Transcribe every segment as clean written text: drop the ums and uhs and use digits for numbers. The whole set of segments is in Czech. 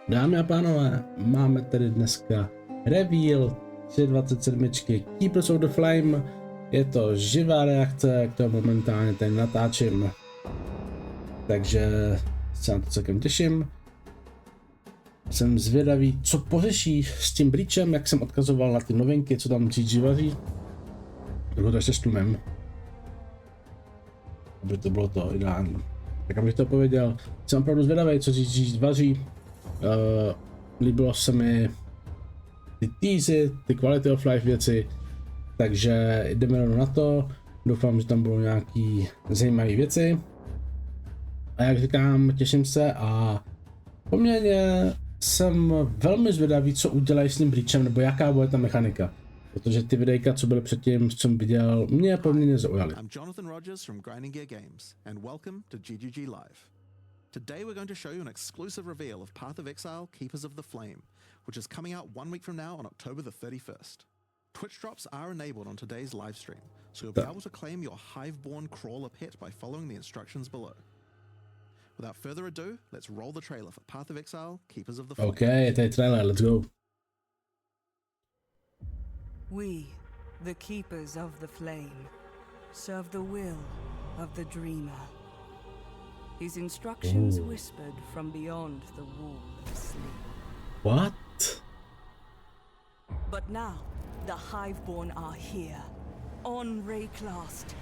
Dámy a pánové, máme tady dneska reveal 327. Keepers of the Flame. Je to živá reakce, kterou momentálně tady natáčím. Takže se na to celkem těším. Jsem zvědavý, co pořeší s tím breachem, jak jsem odkazoval na ty novinky, co tam GG vaří. Trochu to ještě stlumem, aby to bylo to ideální. Tak abych to pověděl, jsem opravdu zvědavý, co GG vaří. Líbilo se mi ty teasy, ty quality of life věci, takže jdeme rovnou na to. Doufám, že tam budou nějaký zajímavé věci. A jak říkám, těším se a poměrně jsem velmi zvědavý, co udělají s tím breachem, nebo jaká bude ta mechanika. Protože ty videjka, co byly předtím, co jsem viděl, mě poměrně zaujaly. Today we're going to show you an exclusive reveal of Path of Exile, Keepers of the Flame, which is coming out 1 week from now on October the 31st. Twitch drops are enabled on today's live stream, so you'll be able to claim your hive-born crawler pet by following the instructions below. Without further ado, let's roll the trailer for Path of Exile, Keepers of the Flame. Okay, the trailer, let's go. We, the Keepers of the Flame, serve the will of the Dreamer. His instructions whispered from beyond the wall of sleep. What? But now, the Hiveborn are here, on REAKCE,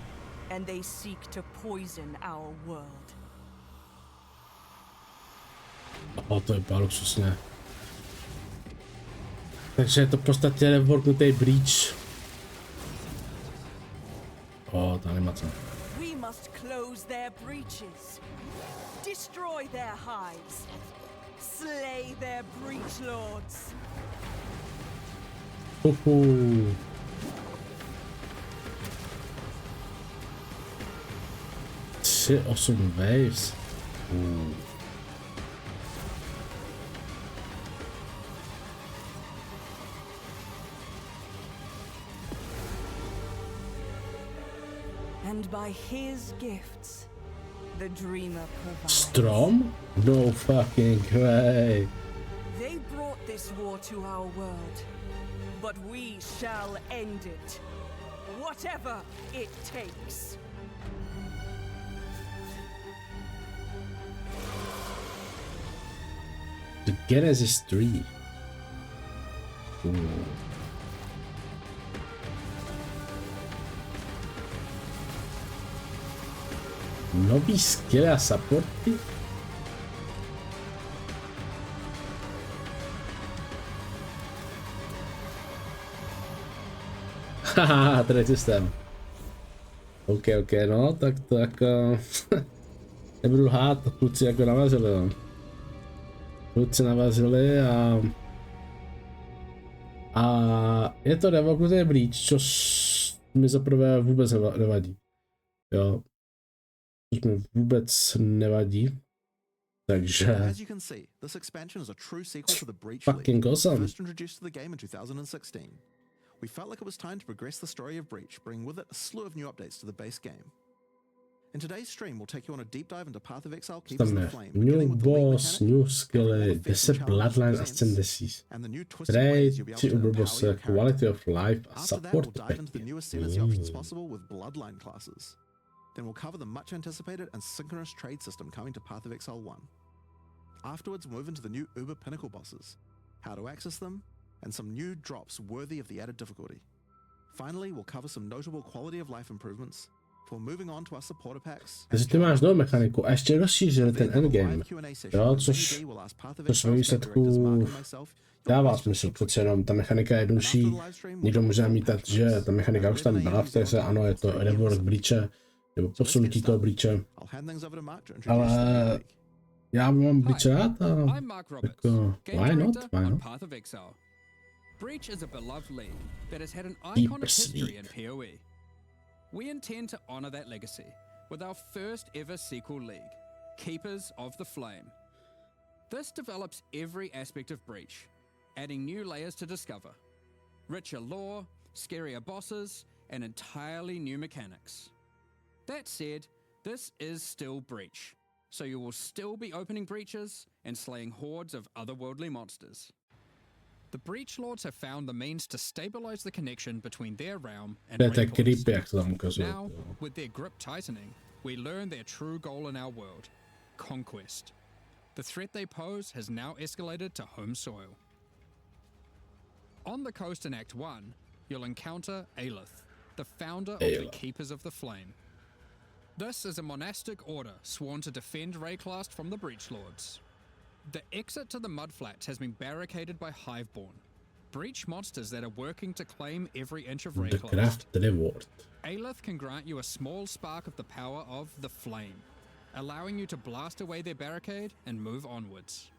and they seek to poison our world. O, to je luxusné. Takže je to v podstatě reworknutý breach. O, ta animace. We must close their breaches. Destroy their hives. Slay their breach lords. 3-8 waves. And by his gifts, the Dreamer provides. Strom? No fucking way. They brought this war to our world, but we shall end it, whatever it takes. The Genesis 3. Nový skill a supporty? Haha, tady systém. OK, no, tak to jako... nebudu lhát, kluci jako navařili, no. Kluci navařili a je to reworknutý breach, což mi zaprvé vůbec nevadí. Jo. Což mi vůbec nevadí. Takže... fucking awesome. We felt like it was time to progress the story of Breach, bringing with it a slew of new updates to the base game. In today's stream, we'll take you on a deep dive into Path of Exile, Keepers of the Flame, new boss, new skilly, 10 bloodline ascendancies, trade, 3 uberbosse, quality of life, a support we'll dive into the newest synergy options possible with bloodline classes. Then we'll cover the much anticipated and synchronous trade system coming to Path of Exile 1. Afterwards, we'll move into the new Uber Pinnacle bosses, how to access them, and some new drops worthy of the added difficulty. Finally, we'll cover some notable quality of life improvements before moving on to our supporter packs. Takže ty máš novou mechaniku a ještě rozšířili ten endgame, jo, což ve výsledku dává smysl, protože jenom ta mechanika je jednodušší, někdo může namítat, že ta mechanika už tam byla v té hře, ano, je to rework breache, nebo posunutí toho breache, ale já mám breach rád a jako, why not? Breach is a beloved league that has had an iconic history in PoE. We intend to honor that legacy with our first ever sequel league, Keepers of the Flame. This develops every aspect of Breach, adding new layers to discover, richer lore, scarier bosses, and entirely new mechanics. That said, this is still Breach, so you will still be opening breaches and slaying hordes of otherworldly monsters. The Breach Lords have found the means to stabilize the connection between their realm and To je tak Rainforest. creepy, jak to tam ukazuje. Now, with their grip tightening, we learn their true goal in our world, conquest. The threat they pose has now escalated to home soil. On the coast in Act 1, you'll encounter Aelith, the founder of the Keepers of the Flame. This is a monastic order sworn to defend Rayclast from the Breach Lords. The exit to the Mudflats has been barricaded by Hiveborn, breach monsters that are working to claim every inch of The Rayclast. craft reward. Aelith can grant you a small spark of the power of the Flame, allowing you to blast away their barricade and move onwards.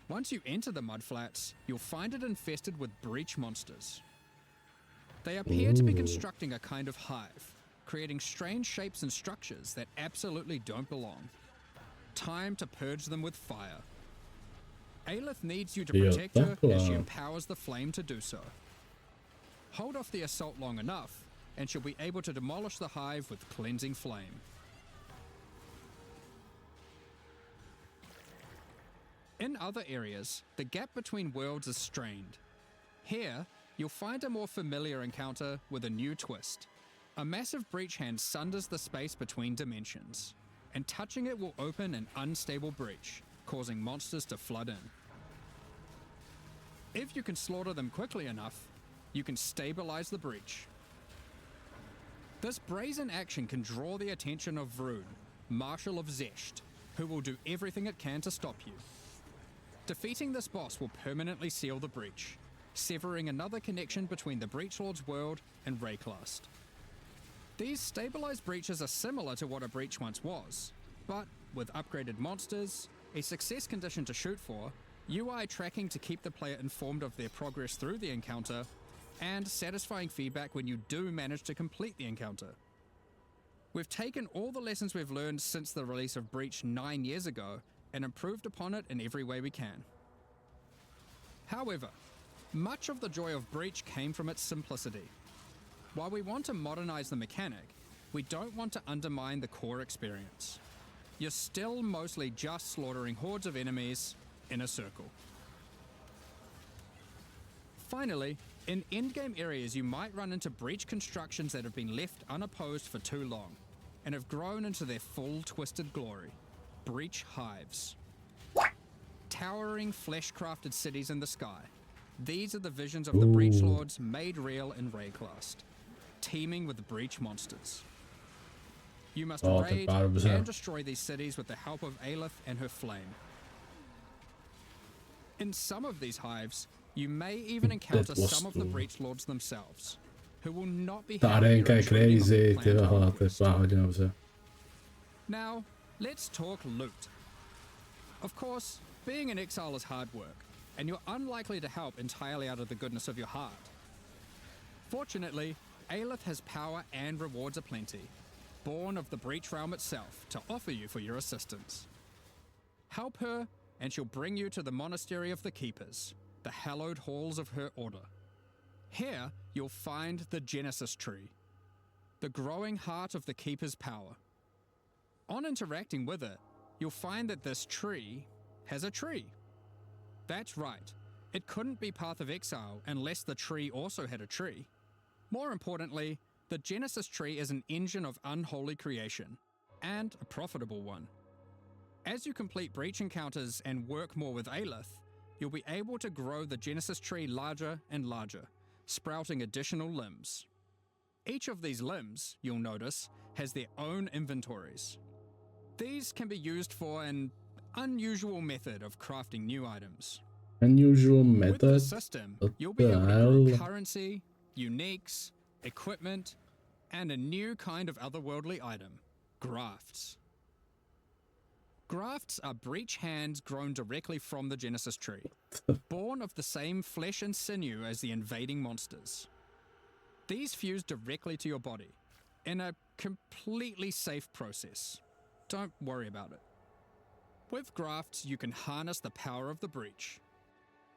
Once you enter the Mudflats, you'll find it infested with breach monsters. They appear to be constructing a kind of hive, creating strange shapes and structures that absolutely don't belong. Time to purge them with fire. Aelith needs you to protect her as she empowers the flame to do so. Hold off the assault long enough, and she'll be able to demolish the hive with cleansing flame. In other areas, the gap between worlds is strained. Here, you'll find a more familiar encounter with a new twist. A massive breach hand sunders the space between dimensions, and touching it will open an unstable breach, causing monsters to flood in. If you can slaughter them quickly enough, you can stabilize the breach. This brazen action can draw the attention of Vroon, Marshal of Zesht, who will do everything it can to stop you. Defeating this boss will permanently seal the breach, severing another connection between the Breach Lord's world and Rayclast. These stabilized breaches are similar to what a breach once was, but with upgraded monsters, a success condition to shoot for, UI tracking to keep the player informed of their progress through the encounter, and satisfying feedback when you do manage to complete the encounter. We've taken all the lessons we've learned since the release of Breach 9 years ago and improved upon it in every way we can. However, much of the joy of Breach came from its simplicity. While we want to modernize the mechanic, we don't want to undermine the core experience. You're still mostly just slaughtering hordes of enemies in a circle. Finally, in endgame areas you might run into breach constructions that have been left unopposed for too long, and have grown into their full twisted glory. Breach hives. Towering flesh-crafted cities in the sky. These are the visions of the Breach Lords made real in Rayclast, teeming with breach monsters. You must raid and destroy these cities with the help of Aelith and her flame. In some of these hives, you may even encounter some of the Breach Lords themselves, who will not be happy crazy. Now, let's talk loot. Of course, being in exile is hard work, and you're unlikely to help entirely out of the goodness of your heart. Fortunately, Aelith has power and rewards aplenty, born of the Breach Realm itself, to offer you for your assistance. Help her, and she'll bring you to the Monastery of the Keepers, the hallowed halls of her order. Here, you'll find the Genesis Tree, the growing heart of the Keeper's power. On interacting with it, you'll find that this tree has a tree. That's right, it couldn't be Path of Exile unless the tree also had a tree. More importantly, the Genesis Tree is an engine of unholy creation, and a profitable one. As you complete breach encounters and work more with Aelith, you'll be able to grow the Genesis Tree larger and larger, sprouting additional limbs. Each of these limbs, you'll notice, has their own inventories. These can be used for an unusual method of crafting new items. Unusual method? With the system, you'll be able to grow currency, uniques, equipment, and a new kind of otherworldly item, grafts. Grafts are breach hands grown directly from the Genesis Tree, born of the same flesh and sinew as the invading monsters. These fuse directly to your body, in a completely safe process. Don't worry about it. With grafts, you can harness the power of the breach.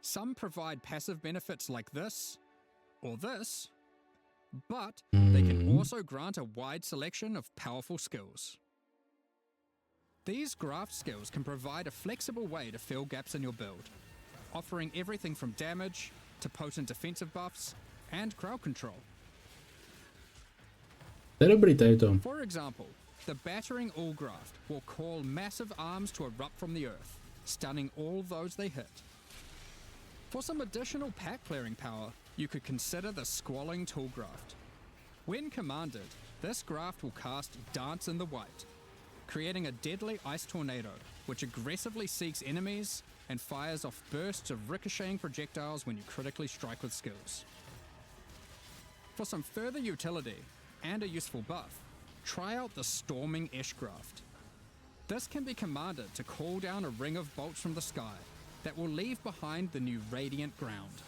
Some provide passive benefits like this, or this, but they can also grant a wide selection of powerful skills. These graft skills can provide a flexible way to fill gaps in your build, offering everything from damage to potent defensive buffs and crowd control. To je dobrý tady to. For example, the Battering All graft will call massive arms to erupt from the earth, stunning all those they hit. For some additional pack clearing power, you could consider the Squalling Tool graft. When commanded, this graft will cast Dance in the White, creating a deadly ice tornado which aggressively seeks enemies and fires off bursts of ricocheting projectiles when you critically strike with skills. For some further utility and a useful buff, try out the Storming Ash graft. This can be commanded to call down a ring of bolts from the sky that will leave behind the new Radiant Ground.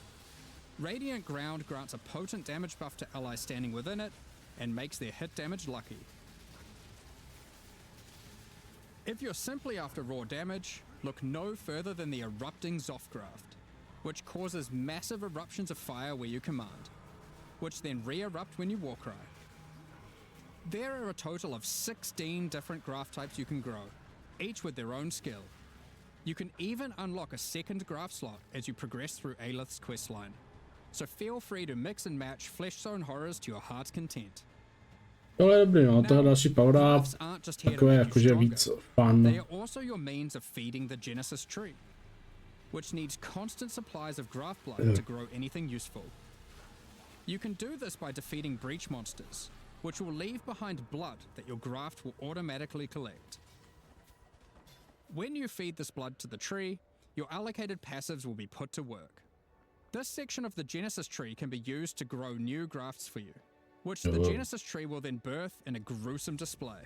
Radiant Ground grants a potent damage buff to allies standing within it and makes their hit damage lucky. If you're simply after raw damage, look no further than the Erupting Zoth graft, which causes massive eruptions of fire where you command, which then re-erupt when you warcry. There are a total of 16 different graft types you can grow, each with their own skill. You can even unlock a second graft slot as you progress through Aelith's questline, so feel free to mix and match Flesh Zone horrors to your heart's content. Tohle je dobrý, no, tohle další power up, Grafts aren't just here to takové make you jakože stronger. víc fun. They are also your means of feeding the Genesis tree, which needs constant supplies of graft blood to grow anything useful. You can do this by defeating breach monsters, which will leave behind blood that your graft will automatically collect. When you feed this blood to the tree, your allocated passives will be put to work. This section of the Genesis tree can be used to grow new grafts for you, which the Genesis tree will then birth in a gruesome display.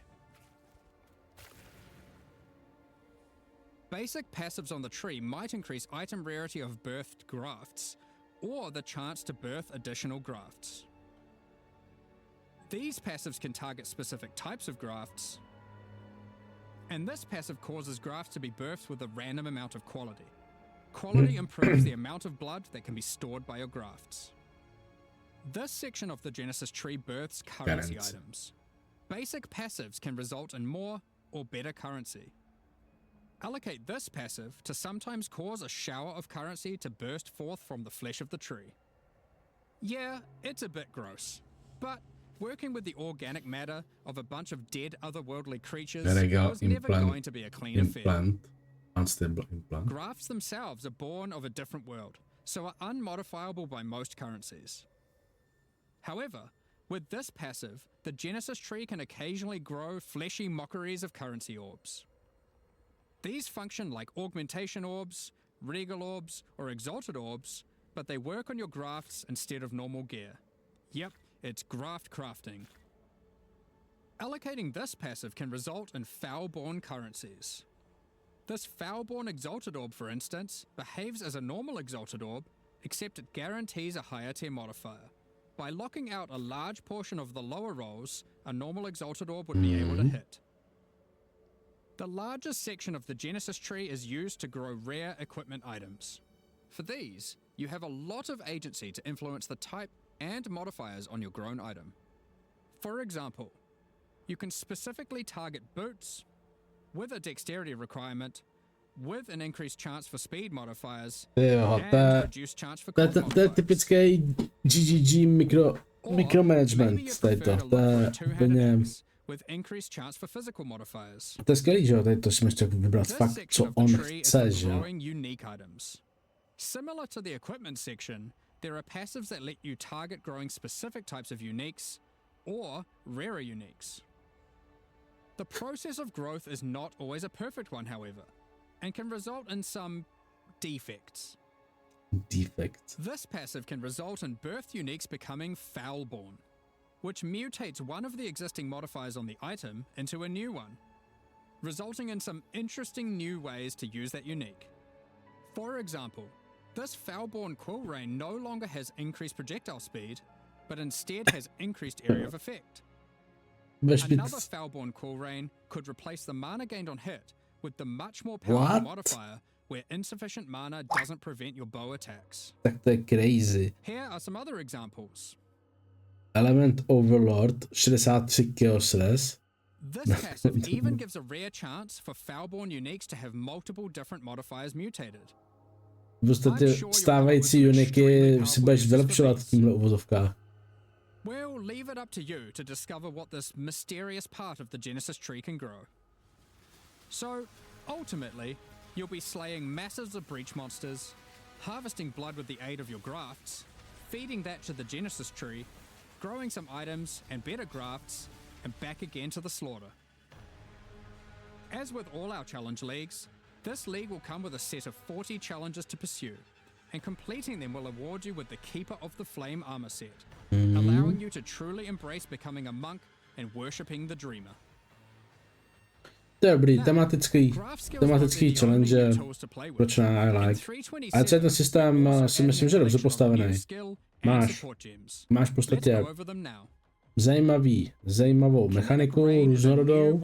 Basic passives on the tree might increase item rarity of birthed grafts, or the chance to birth additional grafts. These passives can target specific types of grafts, and this passive causes grafts to be birthed with a random amount of quality. Quality improves the amount of blood that can be stored by your grafts. This section of the Genesis tree births currency items. Basic passives can result in more or better currency. Allocate this passive to sometimes cause a shower of currency to burst forth from the flesh of the tree. Yeah, it's a bit gross, but working with the organic matter of a bunch of dead otherworldly creatures was never going to be a clean affair. Unstable implant. Grafts themselves are born of a different world, so are unmodifiable by most currencies. However, with this passive, the Genesis tree can occasionally grow fleshy mockeries of currency orbs. These function like augmentation orbs, regal orbs, or exalted orbs, but they work on your grafts instead of normal gear. Yep, it's graft crafting. Allocating this passive can result in foul-born currencies. This foul-born exalted orb, for instance, behaves as a normal exalted orb, except it guarantees a higher tier modifier. By locking out a large portion of the lower rolls, a normal exalted orb would be able to hit. The largest section of the Genesis tree is used to grow rare equipment items. For these, you have a lot of agency to influence the type and modifiers on your grown item. For example, you can specifically target boots with a dexterity requirement, with an increased chance for speed modifiers, and reduced chance for cold modifiers. To je typický GGG micromanagement tady to. To je úplně... with increased chance for physical modifiers. To je skvělý, že jo? Tady to si můžete vybrat fakt, co on chce, že jo? Unique items. Similar to the equipment section, there are passives that let you target growing specific types of uniques or rarer uniques. The process of growth is not always a perfect one, however, and can result in some defects. Defects. This passive can result in birth uniques becoming foul-born, which mutates one of the existing modifiers on the item into a new one, resulting in some interesting new ways to use that unique. For example, this foul-born quill rain no longer has increased projectile speed, but instead has increased area of effect. Another foul-born quill rain could replace the mana gained on hit with the much more powerful modifier where insufficient mana doesn't prevent your bow attacks. Tak to je crazy. Here are some other examples. Element Overlord, 63 kills res. This passive even gives a rare chance for foulborn uniques to have multiple different modifiers mutated. V podstatě stávající uniky si budeš vylepšovat v tímhle uvozovkách. We'll leave it up to you to discover what this mysterious part of the Genesis tree can grow. So, ultimately, you'll be slaying masses of breach monsters, harvesting blood with the aid of your grafts, feeding that to the Genesis tree, growing some items and better grafts, and back again to the slaughter. As with all our challenge leagues, this league will come with a set of 40 challenges to pursue, and completing them will award you with the Keeper of the Flame armor set, allowing you to truly embrace becoming a monk and worshipping the Dreamer. Dobrý, tematický challenge, proč ne, I like. A celý ten systém si myslím, že je dobře postavený. Máš v podstatě zajímavou mechaniku, různorodou.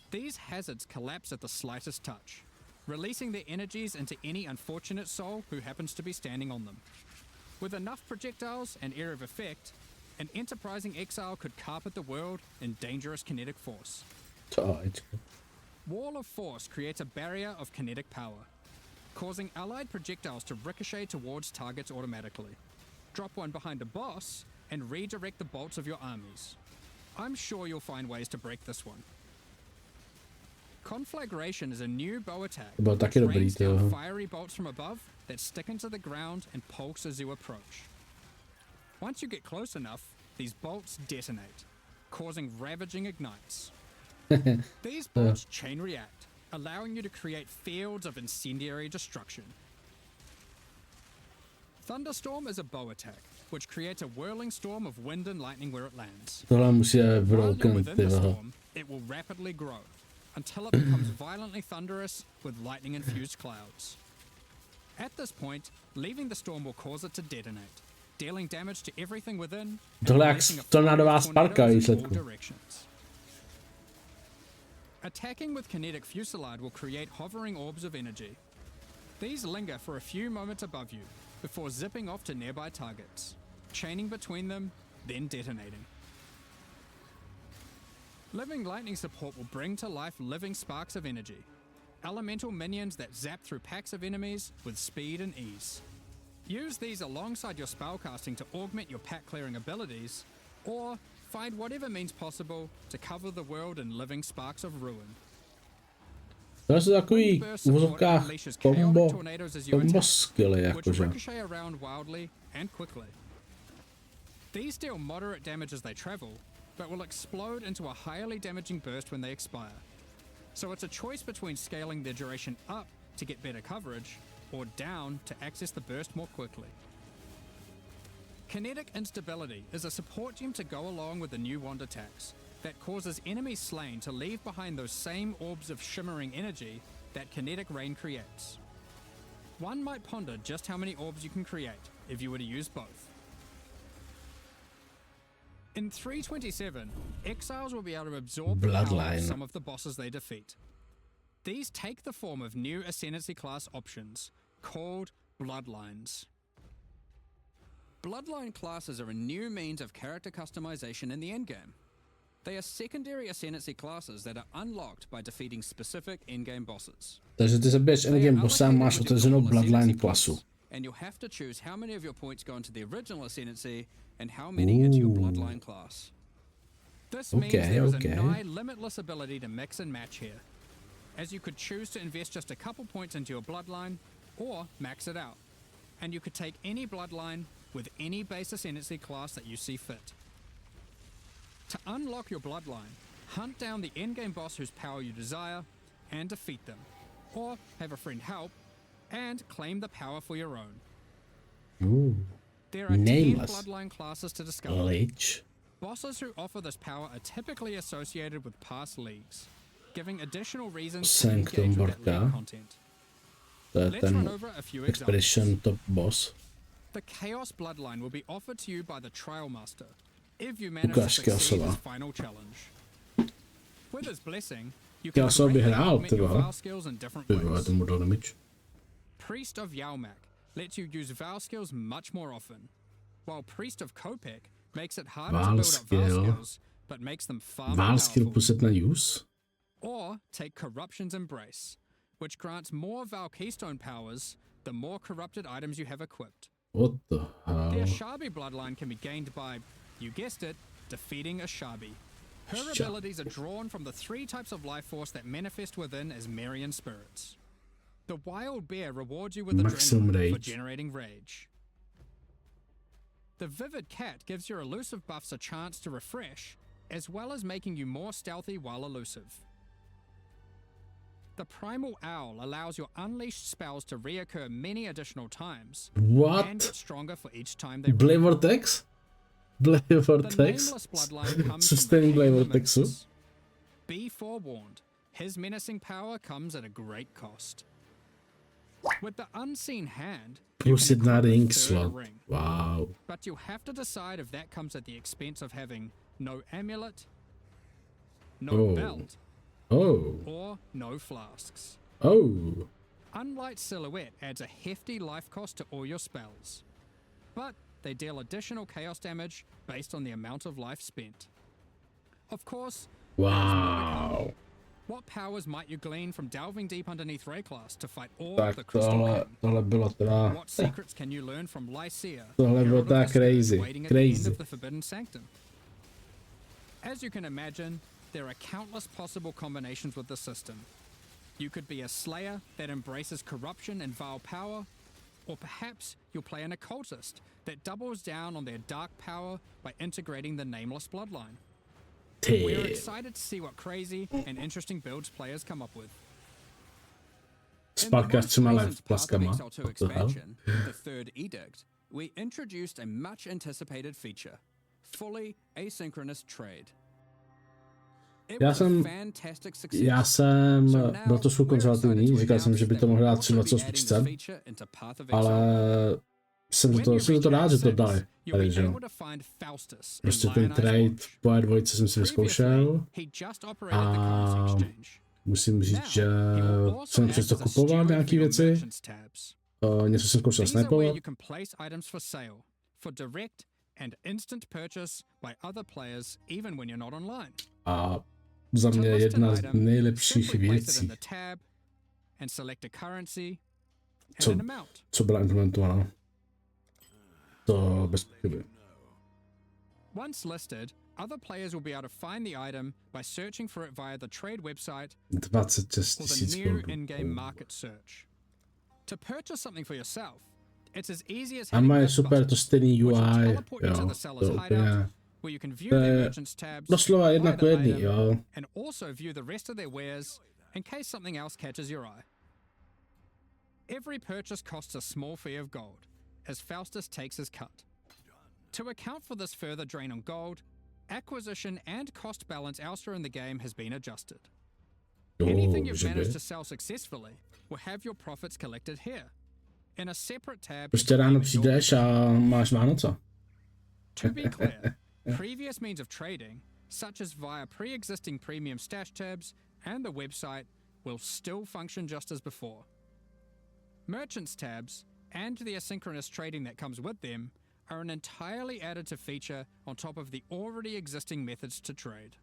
These hazards collapse at the slightest touch, releasing their energies into any unfortunate soul who happens to be standing on them. With enough projectiles and area of effect, an enterprising exile could carpet the world in dangerous kinetic force. Wall of Force creates a barrier of kinetic power, causing allied projectiles to ricochet towards targets automatically. Drop one behind a boss and redirect the bolts of your armies. I'm sure you'll find ways to break this one. Conflagration is a new bow attack which rains down fiery bolts from above that stick into the ground and pulse as you approach. Once you get close enough, these bolts detonate, causing ravaging ignites. These bolts chain react, allowing you to create fields of incendiary destruction. Thunderstorm is a bow attack, which creates a whirling storm of wind and lightning where it lands. While you're within the storm, it will rapidly grow, until it becomes violently thunderous with lightning-infused clouds. At this point, leaving the storm will cause it to detonate, dealing damage to everything within and releasing a flood of tornadoes in all directions. Attacking with kinetic fusillade will create hovering orbs of energy. These linger for a few moments above you, before zipping off to nearby targets, chaining between them, then detonating. Living lightning support will bring to life living sparks of energy, elemental minions that zap through packs of enemies with speed and ease. Use these alongside your spellcasting to augment your pack clearing abilities, or find whatever means possible to cover the world in living sparks of ruin. To jsou takový v uvozovkách combo skilly, jakože. These deal moderate damage as they travel, but will explode into a highly damaging burst when they expire. So it's a choice between scaling their duration up to get better coverage, or down to access the burst more quickly. Kinetic Instability is a support gem to go along with the new wand attacks that causes enemies slain to leave behind those same orbs of shimmering energy that Kinetic Rain creates. One might ponder just how many orbs you can create if you were to use both. In 327, exiles will be able to absorb the power of some of the bosses they defeat. These take the form of new Ascendancy class options, called Bloodlines. Bloodline classes are a new means of character customization in the endgame. They are secondary Ascendancy classes that are unlocked by defeating specific endgame bosses. Takže ty zabiješ endgame bossa, máš otevřenou Bloodline klasu. And you'll have to choose how many of your points go into the original Ascendancy and how many into your Bloodline class. This means there is a nigh limitless ability to mix and match here, as you could choose to invest just a couple points into your Bloodline, or max it out, and you could take any Bloodline with any base Ascendancy class that you see fit. To unlock your Bloodline, hunt down the endgame boss whose power you desire, and defeat them, or have a friend help, and claim the power for your own. Ooh. There are 10 Bloodline classes to discover. Lich. Bosses who offer this power are typically associated with past leagues, giving additional reasons to engage with that league content. Let's run over a few examples. Top boss. The Chaos Bloodline will be offered to you by the Trial Master, if you manage to succeed his final challenge. With his blessing, you can greatly augment your Vow skills in different ways. Priest of Yalmak lets you use Vow skills much more often, while Priest of Kopek makes it harder to build up Val skills, but makes them far more powerful. Plus na use. Or take Corruption's Embrace, which grants more Val keystone powers the more corrupted items you have equipped. What the hell? The Ashabi bloodline can be gained by, you guessed it, defeating Ashabi. Her abilities are drawn from the 3 types of life force that manifest within as Marian spirits. The Wild Bear rewards you with adrenaline for generating rage. The Vivid Cat gives your elusive buffs a chance to refresh, as well as making you more stealthy while elusive. The Primal Owl allows your unleashed spells to reoccur many additional times. What? And get stronger for each time they Blade Vortex? Blade Vortex? Sustain Blade Vortexu? Be forewarned, his menacing power comes at a great cost. With the Unseen Hand, Plus 1 ring slot. Wow. But you'll have to decide if that comes at the expense of having no amulet, no belt, or no flasks. Unlight Silhouette adds a hefty life cost to all your spells, but they deal additional chaos damage based on the amount of life spent. Of course, wow. What powers might you glean from delving deep underneath REAKCE to fight all the crystal king? What secrets can you learn from Lycia, herald of the Spirit, waiting at the end of the Forbidden Sanctum? As you can imagine, there are countless possible combinations with the system. You could be a Slayer that embraces corruption and vile power, or perhaps you'll play an occultist that doubles down on their dark power by integrating the nameless bloodline. We're excited to see what crazy and interesting builds players come up with. In the most recent Path of Exile 2 expansion, the Third Edict, we introduced a much-anticipated feature, fully asynchronous trade. Já jsem byl trošku konzervativní, říkal jsem, že by to mohlo dát 3.8, ale jsem to rád, že to dali. Tady, že prostě ten trade v PoE2 jsem si vyzkoušel a musím říct, že jsem přesto kupoval nějaký věci, něco jsem zkoušel snipovat. A za mě jedna z nejlepších věcí, co byla implementována. To bez pochyby. Once listed, other players will be able to find the item by searching for it via the trade website 26 or the new in-game market search. To purchase something for yourself, it's as easy as hitting this button, which will teleport you to the seller's hideout, where you can view their merchants tabs, buy another item, and also view the rest of their wares in case something else catches your eye. Every purchase costs a small fee of gold, as Faustus takes his cut. To account for this further drain on gold, acquisition and cost balance elsewhere in the game has been adjusted. Anything you've managed to sell successfully will have your profits collected here, in a separate tab. Prostě ráno přijdeš a máš Vánoce. To be clear, previous means of trading, such as via pre-existing premium stash tabs and the website, will still function just as before. Merchants tabs and the asynchronous trading that comes with them are an entirely additive feature on top of the already existing methods to trade.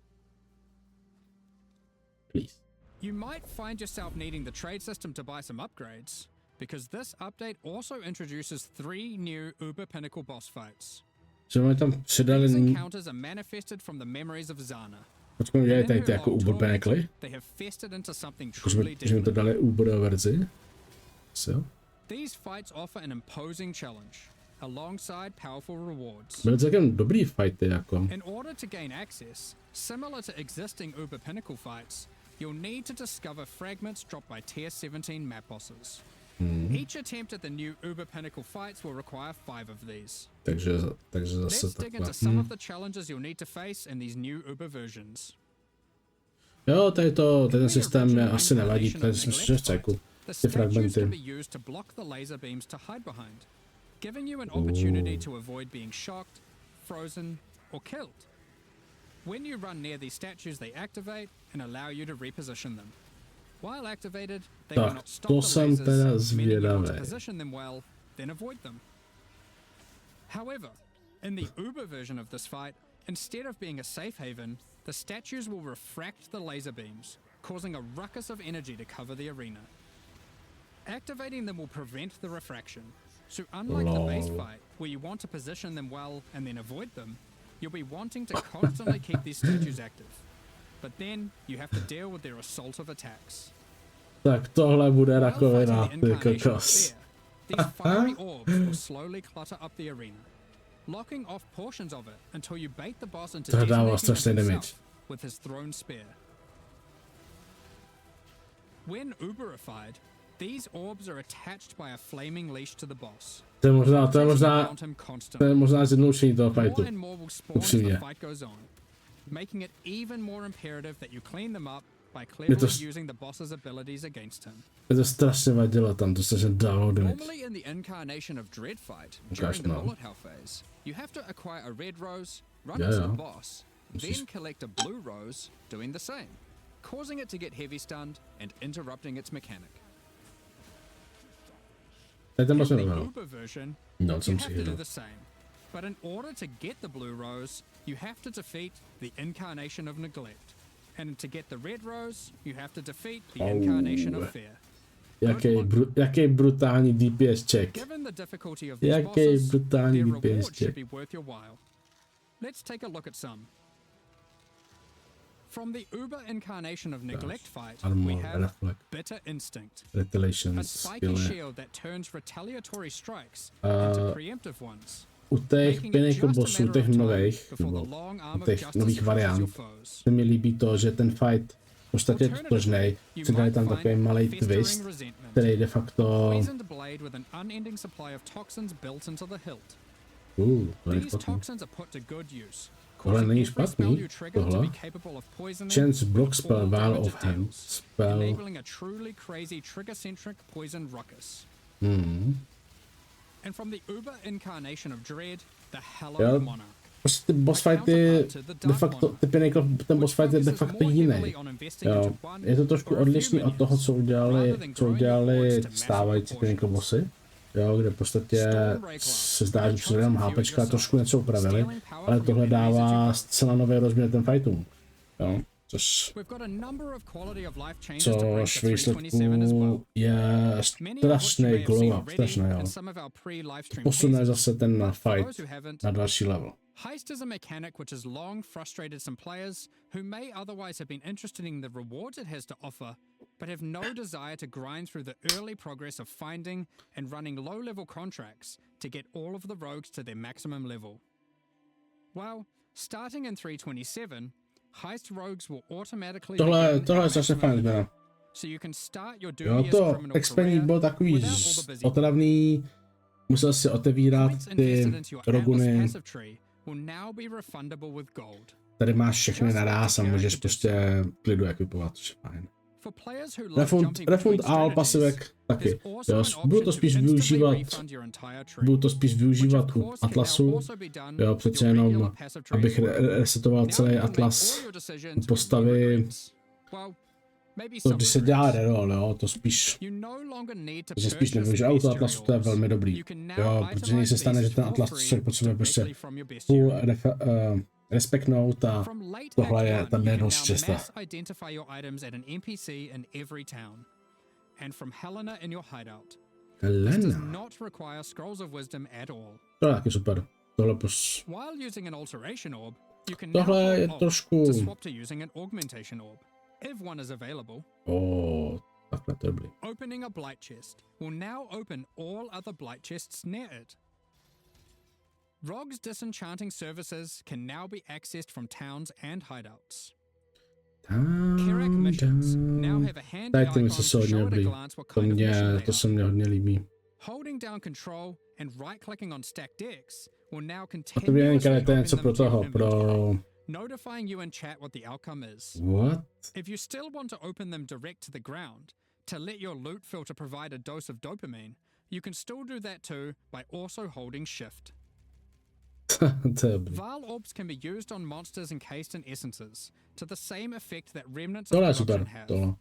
Please. You might find yourself needing the trade system to buy some upgrades, because this update also introduces 3 new Uber Pinnacle boss fights. These encounters are manifested from the memories of Zana. They have festered into something truly different. These fights offer an imposing challenge, alongside powerful rewards. In order to gain access, similar to existing Uber Pinnacle fights, you'll need to discover fragments dropped by Tier 17 map bosses. Each attempt at the new Uber Pinnacle fights will require 5 of these. Let's dig into some of the challenges you'll need to face in these new Uber versions. Jo, ten systém asi nevadí, tady jsem si řekl. The statues can be used to block the laser beams to hide behind, giving you an opportunity to avoid being shocked, frozen, or killed. When you run near these statues, they activate and allow you to reposition them. While activated, they will not stop the lasers, meaning you want to position them well, then avoid them. However, In the Uber version of this fight, instead of being a safe haven, the statues will refract the laser beams, causing a ruckus of energy to cover the arena. Activating them will prevent the refraction, so unlike the base fight, where you want to position them well and then avoid them, you'll be wanting to constantly keep these statues active. But then, you have to deal with their assault of attacks. Tak tohle bude While rakovina, fighting the ty incarnation of kokos. fear, these fiery orbs will slowly clutter up the arena, locking off portions of it until you bait the boss into To dává detonating strašný him damage. himself with his thrown spear. When Uberified, these orbs are attached by a flaming leash to the boss. To je možná around him constantly. zjednodušení toho More fightu. and more will spawn as Upřímně. the fight goes on, making it even more imperative that you clean them up by cleverly using the boss's abilities against him. Mě to strašně vadilo tam, to se dalo damage. Normally in the incarnation of Dread fight, Gosh, during the no. bullet hell phase, you have to acquire a red rose, run Yeah, it to yeah. the boss, then collect a blue rose, doing the same, causing it to get heavy stunned and interrupting its mechanic. Teď tam In vlastně the nevěděl. Uber version, No, you jsem have si to do jel. the same, but in order to get the blue rose, you have to defeat the incarnation of neglect. And to get the red rose, you have to defeat the incarnation of fear. Jaký brutální DPS check. Given the difficulty of these Jaký bosses, brutální their DPS reward should check. be worth your while. Let's take a look at some. From the Uber incarnation of neglect fight, we Armor, have reflect, Bitter Instinct, retaliation, a spiky skill. shield that turns retaliatory strikes into preemptive ones. U těch making it Pinnacle just a bossů, matter těch of time nových, before nebo the long arm u of těch justice nových crushes your variant, foes. se mi líbí to, že ten fight v podstatě je totožnej, přidali tam takový malý twist, který de facto... Poisoned blade with an unending supply of toxins built into the hilt. To je These špatný. toxins are put to good use. Tohle causing není every spell špatný, you trigger to tohle. be capable of poisoning Chance block all spell, Vial damage of it Hand, deals, spell... enabling a truly crazy trigger-centric poison ruckus. And from the Uber incarnation of Dread, the Hallowed Monarch. Prostě ty boss fighty, de facto, ty Pinnacle, ten boss fight je de facto jiný. Jo, je to trošku odlišný od toho, co udělali stávající Pinnacle bossy. Jo, kde v podstatě se zdá, že přes jenom HPčka trošku něco upravili, ale tohle dává zcela nový rozměr ten fightům. Jo, což ve výsledku je strašný glow up, strašný, jo. Posune zase ten fight na další level. Heist is a mechanic which has long frustrated some players who may otherwise have been interested in the rewards it has to offer, but have no desire to grind through the early progress of finding and running low-level contracts to get all of the rogues to their maximum level. Well, starting in 327, heist rogues will automatically Tohle je strašně fajn změna. So you can start your Jo, dubious to criminal expení career bylo takový without all the busy otravný, musel si otevírat points ty invested into your Atlas roguny. passive tree will now be refundable with gold. Tady máš všechny naráz a můžeš prostě klidu ekvipovat, což je fajn. For players who love jumping between Refund all strategies, pasivek taky. there's also Jo, an budu option to spíš to instantly využívat, refund your entire tree, budu to spíš využívat which of u course can Atlasu. now also be done Jo, with přece your jenom, regular passive tree abych as well. resetoval Now celý you can make Atlas all your decisions u with postavy. no regrets. Well, maybe To some když se regrets. dělá reroll, jo, to spíš, You no longer need to že spíš purchase nevyužiju auto bestiary Atlasu, to je orbs. velmi dobrý. You can now Jo, protože někdy se stane, že itemize ten beasts Atlas for člověk free potřebuje prostě directly from your full bestiary. respektnout a From late tohle je Act ta 1, you can nejednost now česta. mass identify your items at an NPC in every town. And from Helena in your hideout. This does Helena, not require scrolls of wisdom at all. to je taky super. Tohle plus, While using an alteration orb, you can tohle now je hold Alt trošku, to swap to using an augmentation orb, if one is available. takhle to je dobrý. Opening a blight chest will now open all other blight chests near it. Rogue's disenchanting services can now be accessed from towns and hideouts. Kirak missions now have a handy Tak ty icon mi to se hodně show at a dobrý. glance what kind of mission they To se are. mně hodně líbí. Holding down control and right-clicking on stacked decks will now A to continuously je to je open něco them pro to your toho, pro... inventory, notifying you in chat what the outcome is. What? If you still want to open them direct to the ground, to let your loot filter provide a dose of dopamine, you can still do that too by also holding shift. To je dobrý. Val orbs can be used on monsters encased in essences, to the same effect that remnants Tohle je of super, corruption have. tohle.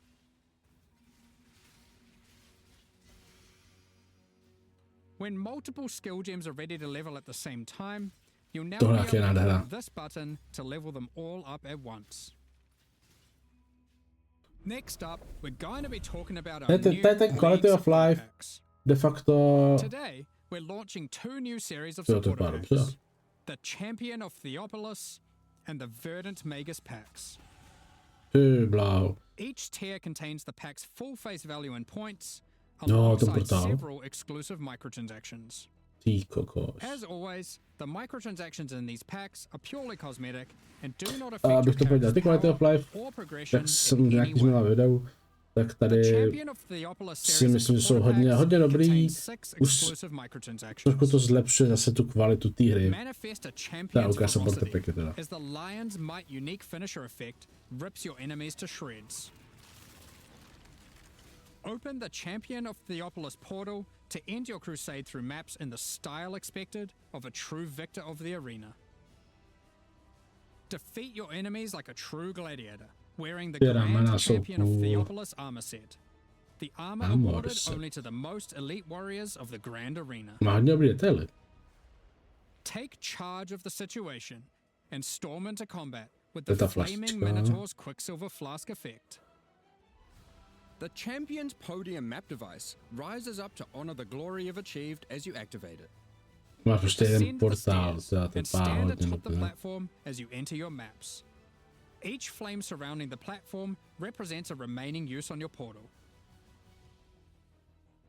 When multiple skill gems are ready to level at the same time, you'll now Tohle be jak je able to nádhera. click this button to level them all up at once. Next up, we're going to be talking about our new To je ten quality league of support life. packs. De facto... Today, we're launching 2 new series of Jo, to supporter vypadá dobře. packs. The Champion of Theopolis and the Verdant Magus packs. Ty bláho. Each tier contains the pack's full face value in points, No, to alongside brutal. several exclusive microtransactions. Ty kokos. As always, the microtransactions in these packs are purely cosmetic and do not A affect your abych to pověděl, ty character's quality of power life, or progression tak jsem in nějaký any změnila way. videu, tak The tady Champion of Theopolis si series of myslím, že jsou supporter hodně packs dobrý. contains 6 Už exclusive microtransactions. trošku to zlepšuje zase tu kvalitu té hry. Manifest a Ta champion's ukáž supporter ferocity packy teda. as the Lion's Might unique finisher effect rips your enemies to shreds. Open the Champion of Theopolis portal to end your crusade through maps in the style expected of a true victor of the arena. Defeat your enemies like a true gladiator, wearing the Ty ramena Grand jsou Champion of cool. Theopolis armor set. The armor Armor awarded set. only to the most elite warriors of the Grand Arena. Má hodně dobrý detaily. Take charge of the situation and storm into combat with To je the ta Flaming flaštička. Minotaur's Quicksilver Flask effect. The Champion's podium map device rises up to honor the glory you've achieved as you activate it. Máš prostě jeden Ascend the portál, stairs za to and pár stand hodně atop the dobrý. platform as you enter your maps. Each flame surrounding the platform represents a remaining use on your portal.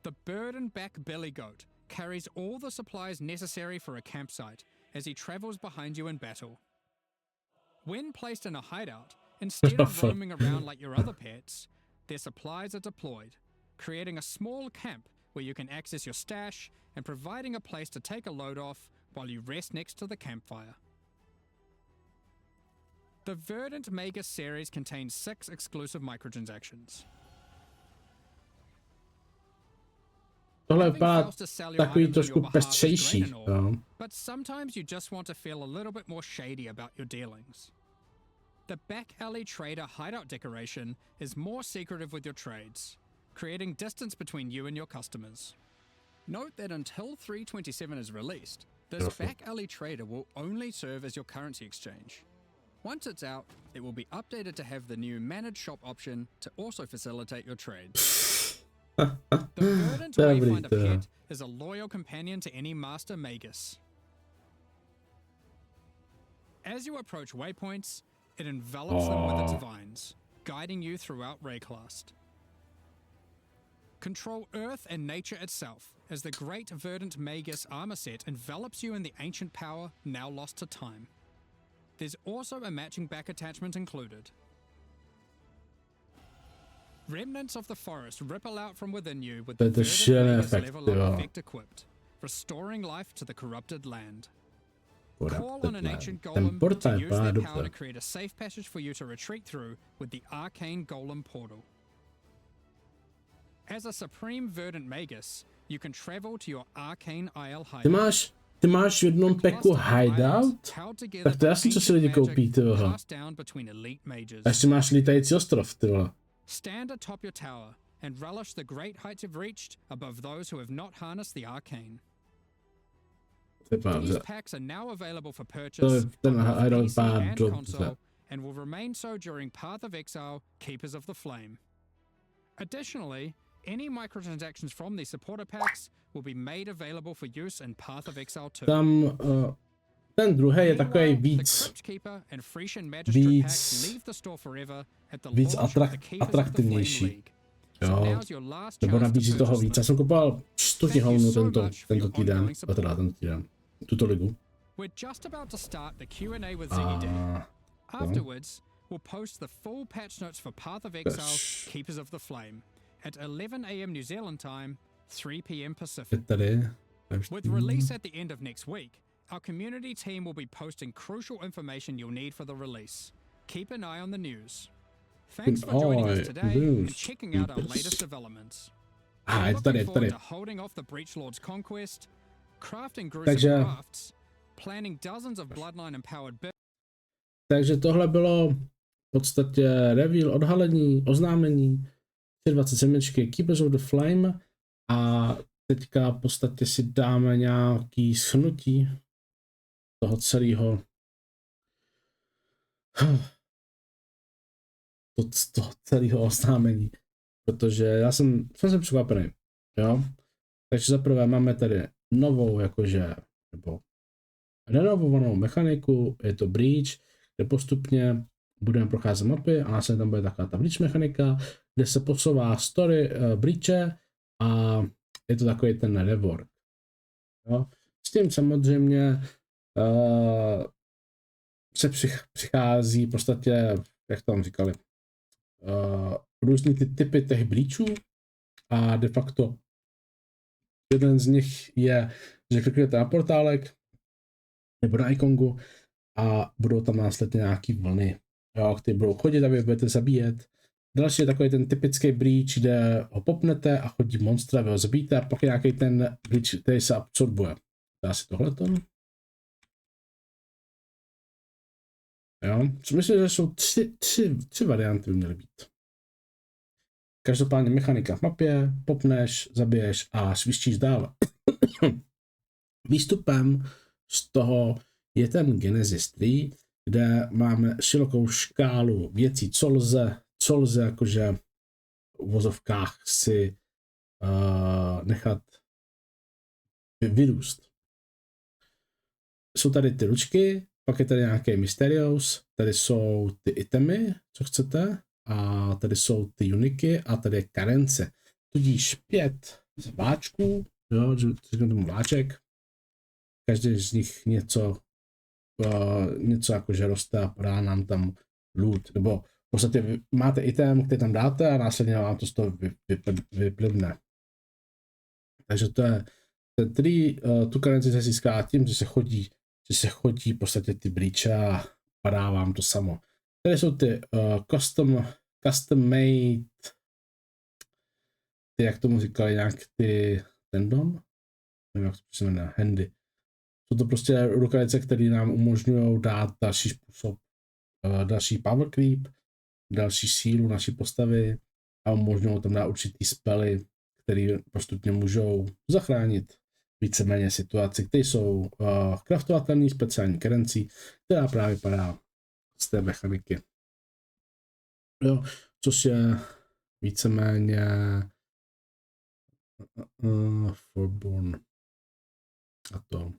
The burden-back billy goat carries all the supplies necessary for a campsite as he travels behind you in battle. When placed in a hideout, instead of roaming around like your other pets, their supplies are deployed, creating a small camp where you can access your stash and providing a place to take a load off while you rest next to the campfire. The Verdant Magus series contains 6 exclusive microtransactions. Tohle Having vypadá fails to sell your takový items on trošku your behalf is pestřejší. great and all, Jo. but sometimes you just want to feel a little bit more shady about your dealings. The back alley trader hideout decoration is more secretive with your trades, creating distance between you and your customers. Note that until 327 is released, this Careful. back alley trader will only serve as your currency exchange. Once it's out, it will be updated to have the new managed shop option to also facilitate your trades. The Verdant Dobrý Wayfinder to. pet is a loyal companion to any Master Magus. As you approach waypoints, it envelops them with its vines, guiding you throughout Rayclast. Control Earth and nature itself, as the Great Verdant Magus armor set envelops you in the ancient power now lost to time. There's also a matching back attachment included. Remnants of the forest ripple out from within you with the To je Verdant šílený Magus efekt, level jo. up effect equipped, restoring life to the corrupted land. Call on an ancient Ten golem to portál use vypadá their power dobře. to create a safe passage for you to retreat through with the Arcane Golem portal. As a Supreme Verdant Magus, you can travel to your Arcane Isle hideout. Ty máš v jednom peku hideout? Tak to je jasný, co si lidi koupí, ty vole. A ještě máš lítající ostrov, ty vole. Stand atop your tower and relish the great heights you've reached above those who have not harnessed the arcane. To vypadá These dobře. packs are now available for To purchase je ten on both hideout PC vypadá and dobře. console and will remain so during Path of Exile, Keepers of the Flame. Additionally, any microtransactions from these supporter packs will be made available for use in Path of Exile 2. Tam ten druhý je takový Meanwhile, víc, the Crypt Keeper and Frisian Magistrate víc- packs leave the store forever at the víc launch of the Keepers of the Flame atraktivnější. League. So Jo, now's your last nebo chance to nabízí toho purchase víc. them. Já jsem kupoval 100 knihovnů tento týden, ongoing a teda tento týden, tuto ligu. We're just about to start the Q&A with Ziggy Day. A Afterwards, we'll post the full patch notes for Path of Exile, Keepers of the Flame, at 11 a.m. New Zealand time, 3 p.m. je Pacific. tady. With release at the end of next week, our community team will be posting crucial information you'll need for the release. Keep an eye on the news. Thanks for joining us today and checking out our latest developments. A je to Looking tady, je to forward tady. to holding off the Breach Lord's conquest, crafting Takže- gruesome crafts, planning dozens of bloodline-empowered builds. Takže tohle bylo v podstatě reveal, odhalení, oznámení 27 Keepers of the Flame a teďka v podstatě si dáme nějaký shrnutí toho celého oznámení, protože já jsem překvapený, jo. Takže zaprvé máme tady novou, jakože, nebo renovovanou mechaniku, je to breach, kde postupně budeme procházet mapy a následně tam bude taková ta breach mechanika, kde se posouvá story breache a je to takový ten reward. Jo. S tím samozřejmě se přichází v podstatě, jak tam říkali, různý ty typy těch breachů a de facto jeden z nich je, že kliknete na portálek nebo na ikonku a budou tam následně nějaký vlny, jo, které budou chodit a vy budete zabíjet. Další je takový ten typický breach, kde ho popnete a chodí monstra, vy ho zabíjíte a pak je nějaký ten breach, který se absorbuje. Dá si tohleto. Jo, myslím, že jsou tři varianty by měly být. Každopádně mechanika v mapě, popneš, zabiješ a svištíš dál. Výstupem z toho je ten Genesis tree, kde máme širokou škálu věcí, co lze jakože v vozovkách si nechat vyrůst. Jsou tady ty ručky, pak je tady nějaký Mysterious, tady jsou ty itemy, co chcete, a tady jsou ty uniky a tady je karence. Tudíž 5 vláčků, jo, řeknu tomu vláček, každý z nich něco jakože roste a podá nám tam loot, nebo v podstatě máte item, který tam dáte a následně vám to z toho vyplivne. Takže to je ten tree, tu karenci se získá tím, že se chodí v podstatě ty breache a padá vám to samo. Tady jsou ty custom made, ty, jak tomu říkali, nějak ty tendon, nevím, jak to se jmenuje, handy. Jsou to prostě rukavice, které nám umožňují dát další způsob, další power creep, další sílu naší postavy a umožňují tam dát určitý spely, které postupně můžou zachránit víceméně situaci, které jsou craftovatelné speciální kerencí, která právě padá z té mechaniky. Jo, což je víceméně Forborn a to.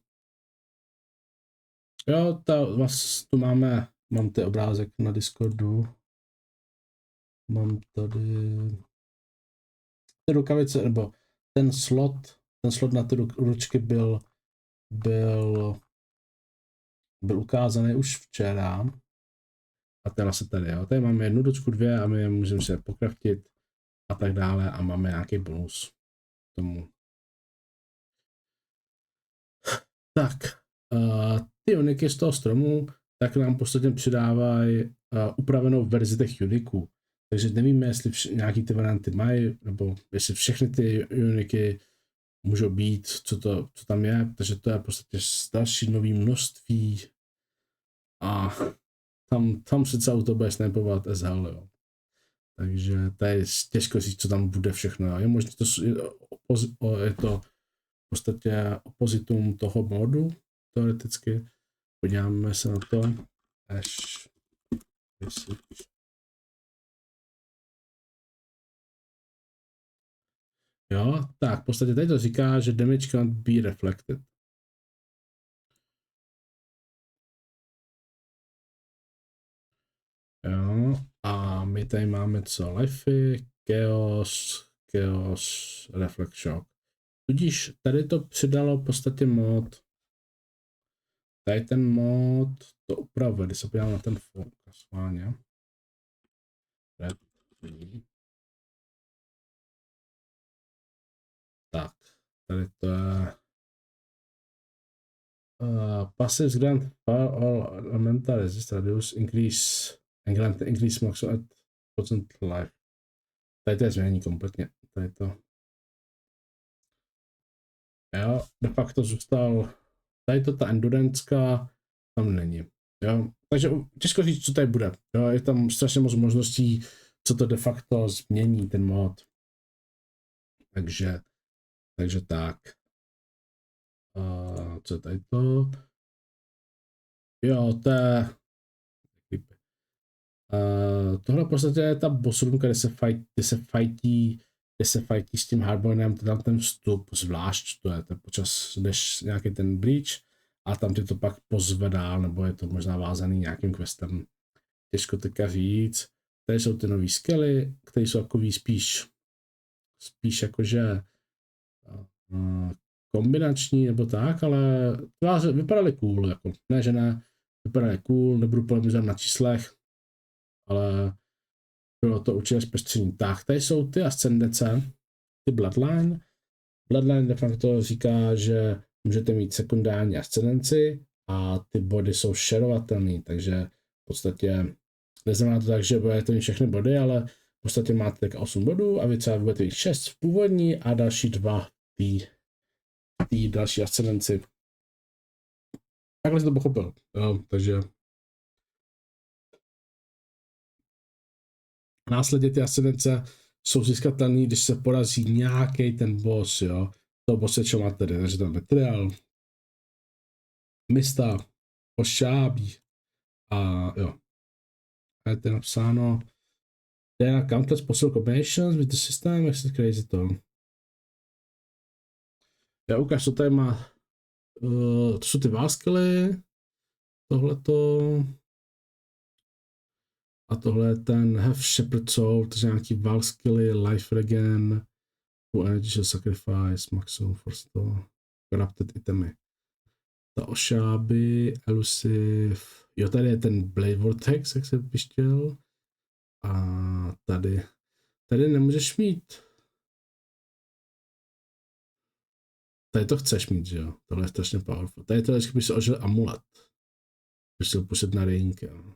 Jo, tu mám ty obrázek na Discordu. Mám tady ty rukavice, nebo ten slot na ty ručky byl ukázaný už včera. A teda se tady, jo. Tady máme jednu ručku, 2 a my můžeme se pokraftit a tak dále a máme nějaký bonus tomu. Tak, ty uniky z toho stromu tak nám postupně přidávají upravenou verzi těch uniků. Takže nevíme, jestli nějaký ty varianty mají, nebo jestli všechny ty uniky můžou být, co tam je, takže to je prostě další nový množství a tam se celou to bude snipovat as hell, jo. Takže to je těžko říct, co tam bude všechno, jo. Je možné, je to v podstatě opozitum toho modu, teoreticky. Podíváme se na to. Jo, tak v podstatě tady to říká, že damage cannot be reflected. Jo, a my tady máme co? Lifey, chaos, reflect shock. Tudíž tady to přidalo v podstatě mod. Tady ten mod to upravuje, když se podívám na ten focus, tak, tady to je passive grant all elemental resist radius increase max at % life. Tady to je změnění kompletně. Tady to. Jo, de facto zůstal. Tady to ta endurenceka tam není. Jo, takže těžko říct, co tady bude. Jo, je tam strašně moc možností, co to de facto změní ten mod. Takže tak. Co je tady to? Jo, to je... tohle v podstatě je ta bossroomka, kde se fightí s tím hardboinem, to tam ten vstup zvlášť, to je počas, jdeš nějaký ten breach a tam tě to pak pozve dál, nebo je to možná vázaný nějakým questem. Těžko teďka říct. Tady jsou ty nový skilly, které jsou takový spíš jakože kombinační nebo tak, ale vypadaly cool, jako ne, že ne, vypadaly cool, nebudu polemizovat na číslech, ale bylo to určitě zpestření. Tak, tady jsou ty ascendence, ty bloodline. Bloodline de facto říká, že můžete mít sekundární ascendenci a ty body jsou sharovatelné, takže v podstatě neznamená to tak, že budete mít všechny body, ale v podstatě máte tak 8 bodů a vy třeba budete mít 6 v původní a další 2 tý další ascendenci. Takhle jsem to pochopil, jo, takže následně ty ascendence jsou získatelné, když se porazí nějaký ten boss, jo. To boss je čo máte tady, takže tam materiál, mista, ošábí a jo. A je to napsáno there are countless possible combinations with the system, jak se crazy to. Já ukážu, co tady má, to jsou ty váskely, tohleto. A tohle je ten Have Shepherd Soul, to je nějaký val skilly, Life Regen, Full Energy Sacrifice, Maximum Force to, Corrupted itemy. Ta ošáby, Elusive, jo, tady je ten Blade Vortex, jak se pištěl. A tady nemůžeš mít. Tady to chceš mít, že jo, tohle je strašně powerful. Tady to vždycky by se ožil amulet. Když se pustit na rejnky, jo.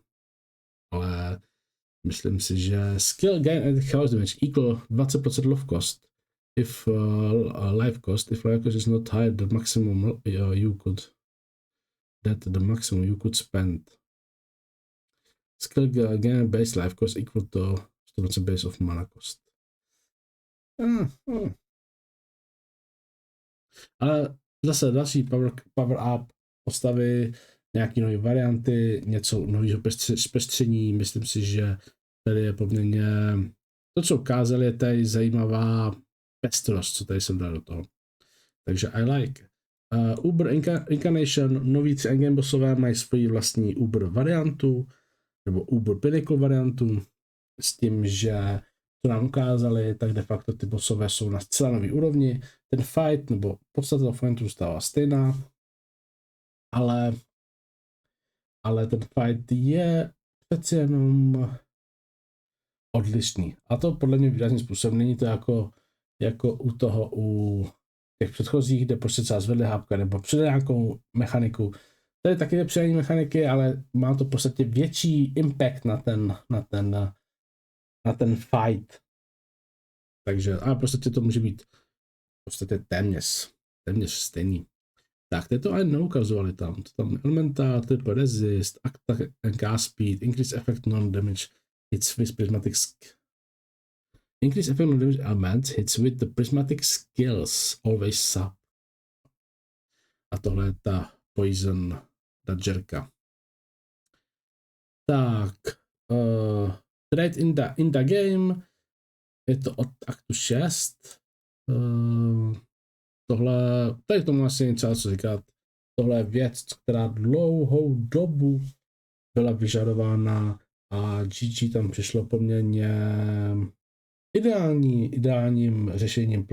Ale myslím si, že skill gain and health damage equal 20% love cost if life cost is not higher than maximum you could spend. Skill gain base life cost equal to 100% base of mana cost. Ale zase další power up postavy, nějaké nové varianty, něco nového zpestření, myslím si, že tady je poměrně, to, co ukázali, je tady zajímavá pestrost, co tady jsem dal do toho. Takže I like. Uber Incarnation, nový 3 endgame bossové mají svoji vlastní Uber variantu, nebo Uber Pinnacle variantu, s tím, že to nám ukázali, tak de facto ty bossové jsou na zcela nový úrovni, ten fight, nebo podstata toho fightu zůstává stejná, ale ten fight je přeci jenom odlišný. A to podle mě výrazným způsobem. Není to jako u těch předchozích, kde prostě třeba zvedli hápka nebo přidali nějakou mechaniku. Tady taky je přidání mechaniky, ale má to v podstatě větší impact na ten fight. Takže, ale prostě to může být v podstatě téměř stejný. Tak, teď to ani neukazovali tam. To tam elementál, triple resist, attack and cast speed, increase effect non-damage hits with prismatic increase effect non-damage elements hits with the prismatic skills, always sub. A tohle je ta poison dodgerka. Tak, trade in the game, je to od aktu 6. Tady tomu asi něco co říkat. Tohle je věc, která dlouhou dobu byla vyžadována a GG tam přišlo poměrně ideálním řešením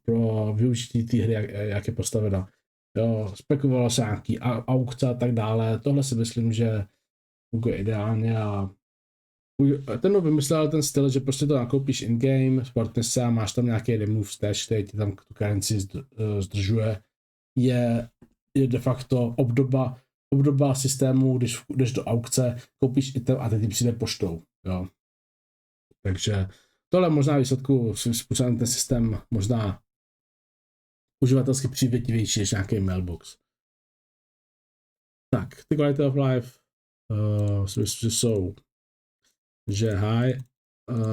pro využití té hry, jak je postavena. Jo, spekulovalo se nějaký aukce a tak dále. Tohle si myslím, že funguje ideálně a ten vymyslel ten styl, že prostě to nakoupíš in-game, sportně se a máš tam nějaký remove stash, který ti tam tu currency zdržuje, je de facto obdoba systému, když jdeš do aukce, koupíš item a teď ti přijde poštou, jo. Takže tohle možná výsledku svým způsobem ten systém možná uživatelsky přívětivější než nějaký mailbox. Tak, ty quality of life si myslím, že jsou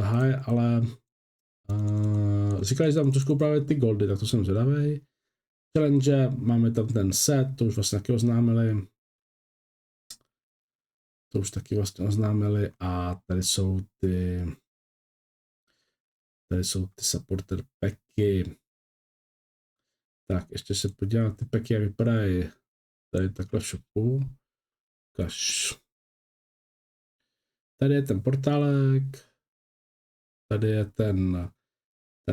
high, ale říkali, že tam trošku právě ty goldy, tak to jsem zvědavej. challenge, máme tam ten set, to už vlastně taky oznámili. To už taky vlastně oznámili a tady jsou ty supporter packy. Tak, ještě se podívám, ty packy jak vypadají tady takhle v shopu. Tady je ten portálek, tady je ten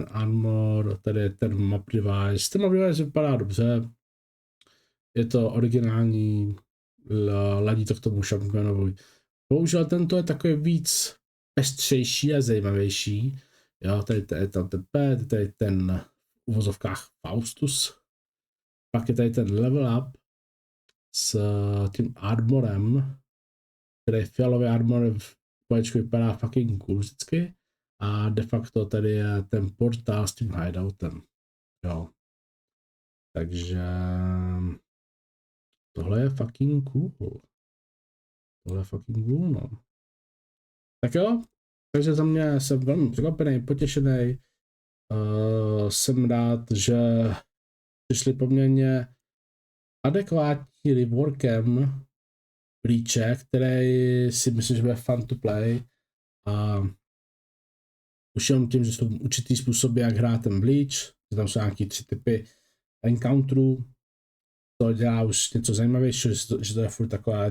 armor, tady je ten map device. Ten map device vypadá dobře, je to originální, ladí to k tomu šampionovi. Bohužel tento je takový víc pestřejší a zajímavější. Jo, tady je tam ten pet, tady je ten v uvozovkách Faustus. Pak je tady ten level up s tím armorem, který fialový armor v PoE1 vypadá fucking cool vždycky. A de facto tady je ten portál s tím hideoutem. Jo. Takže tohle je fucking cool. No. Tak jo, takže za mě jsem velmi překvapený, potěšený. Jsem rád, že přišli poměrně adekvátní reworkem REAKCE, který si myslím, že bude fun to play. A už jenom tím, že jsou určitý způsoby, jak hrát ten Bleach, že tam jsou nějaký 3 typy encounterů, to dělá už něco zajímavějšího, že to je furt taková,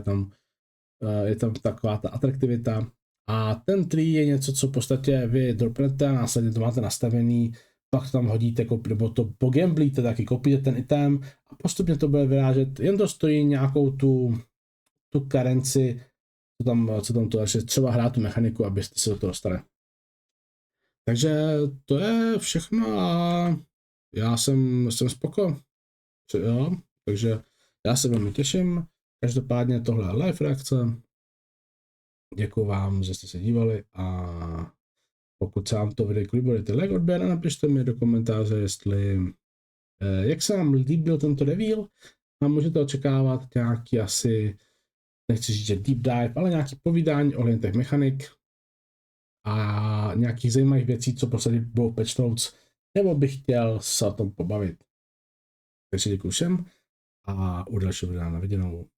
je tam taková ta atraktivita. A ten tree je něco, co v podstatě vy dropnete, následně to máte nastavený, pak to tam hodíte, nebo to pogamblíte, taky koupíte ten item a postupně to bude vyrážet, jen to stojí nějakou tu karenci, co tam to je, třeba hrát tu mechaniku, abyste se do toho dostali. Takže to je všechno a já jsem spoko. Jo, takže já se velmi těším. Každopádně tohle je live reakce. Děkuji vám, že jste se dívali a pokud se vám to video líbilo, dejte like, odběr a napište mi do komentáře, jak se vám líbil tento reveal a můžete očekávat nějaký asi, nechci říct, že deep dive, ale nějaký povídání ohledně těch mechanik a nějakých zajímavých věcí, co prostě budou patch notes, nebo bych chtěl se o tom pobavit. Takže děkuji všem a u dalšího videa na viděnou.